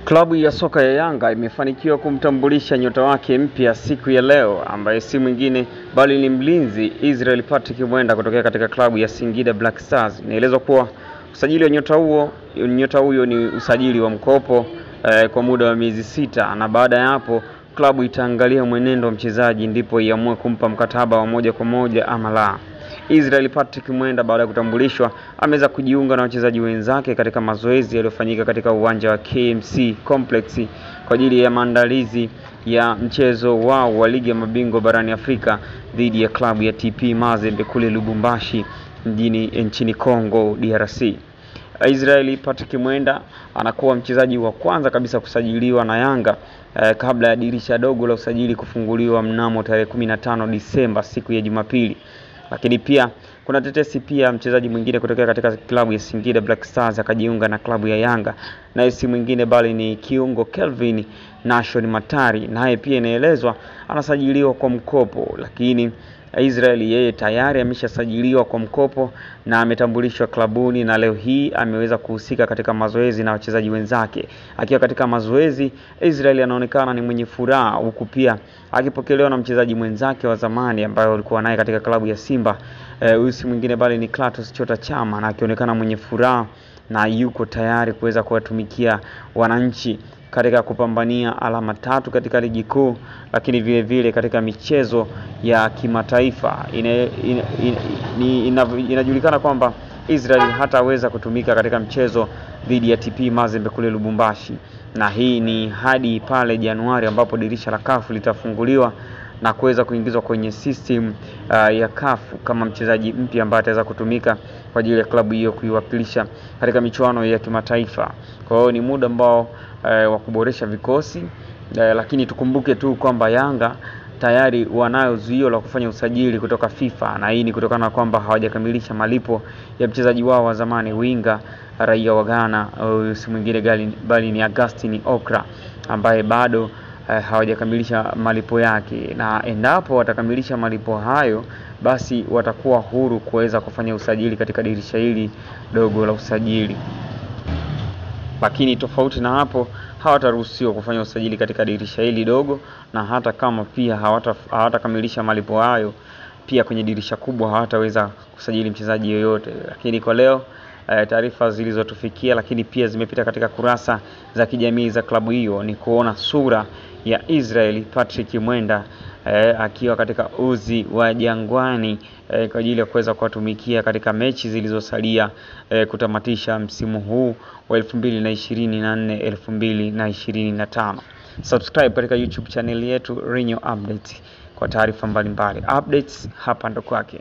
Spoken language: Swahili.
Klabu ya soka ya Yanga imefanikiwa kumtambulisha nyota wake mpya siku ya leo, ambaye si mwingine bali ni mlinzi Israel Patrick Mwenda kutokea katika klabu ya Singida Black Stars. Inaelezwa kuwa usajili wa nyota huyo ni usajili wa mkopo kwa muda wa miezi 6, na baada ya hapo klabu itaangalia mwenendo wa mchezaji ndipo iamue kumpa mkataba wa moja kwa moja ama la. Israel Patrick Mwenda baada ya kutambulishwa ameweza kujiunga na wachezaji wenzake katika mazoezi yaliyofanyika katika uwanja wa KMC Complex kwa ajili ya maandalizi ya mchezo wao wa ligi ya mabingwa barani Afrika dhidi ya klabu ya TP Mazembe kule Lubumbashi nchini Congo DRC. Israel Patrick Mwenda anakuwa mchezaji wa kwanza kabisa kusajiliwa na Yanga kabla ya dirisha dogo la usajili kufunguliwa mnamo tarehe 15 Disemba siku ya Jumapili. Lakini pia kuna tetesi pia mchezaji mwingine kutokea katika klabu ya Singida Black Stars akajiunga na klabu ya Yanga, na si mwingine bali ni kiungo Kelvin Nation Matari, naye pia inaelezwa anasajiliwa kwa mkopo. Lakini Israel yeye tayari ameshasajiliwa kwa mkopo na ametambulishwa klabuni, na leo hii ameweza kuhusika katika mazoezi na wachezaji wenzake. Akiwa katika mazoezi, Israel anaonekana ni mwenye furaha, huku pia akipokelewa na mchezaji mwenzake wa zamani ambaye alikuwa naye katika klabu ya Simba. Huyu si mwingine bali ni Clatous Chota Chama, na akionekana mwenye furaha na yuko tayari kuweza kuwatumikia wananchi katika kupambania alama 3 katika ligi kuu, lakini vile vile katika michezo ya kimataifa. Inajulikana kwamba Israel hataweza kutumika katika mchezo dhidi ya TP Mazembe kule Lubumbashi, na hii ni hadi pale Januari ambapo dirisha la CAF litafunguliwa na kuweza kuingizwa kwenye system ya CAF kama mchezaji mpya ambaye ataweza kutumika kwa ajili ya klabu hiyo kuiwakilisha katika michuano ya kimataifa. Kwa hiyo ni muda ambao wa kuboresha vikosi, lakini tukumbuke tu kwamba Yanga tayari wanayo zuio la kufanya usajili kutoka FIFA, na hii ni kutokana na kwamba hawajakamilisha malipo ya mchezaji wao wa zamani winga raia wa Ghana, si mwingine bali ni Augustine Okra, ambaye bado hawajakamilisha malipo yake, na endapo watakamilisha malipo hayo basi watakuwa huru kuweza kufanya usajili katika dirisha hili dogo la usajili. Lakini tofauti na hapo hawataruhusiwa kufanya usajili katika dirisha hili dogo, na hata kama pia hawatakamilisha malipo hayo pia kwenye dirisha kubwa hawataweza kusajili mchezaji yoyote. Lakini kwa leo taarifa zilizotufikia, lakini pia zimepita katika kurasa za kijamii za klabu hiyo, ni kuona sura ya Israel Patrick Mwenda akiwa katika uzi wa Jangwani kwa ajili ya kuweza kuwatumikia katika mechi zilizosalia kutamatisha msimu huu wa 2024 2025. Subscribe katika YouTube channel yetu Rinyo Updates kwa taarifa mbalimbali. Updates hapa ndo kwake.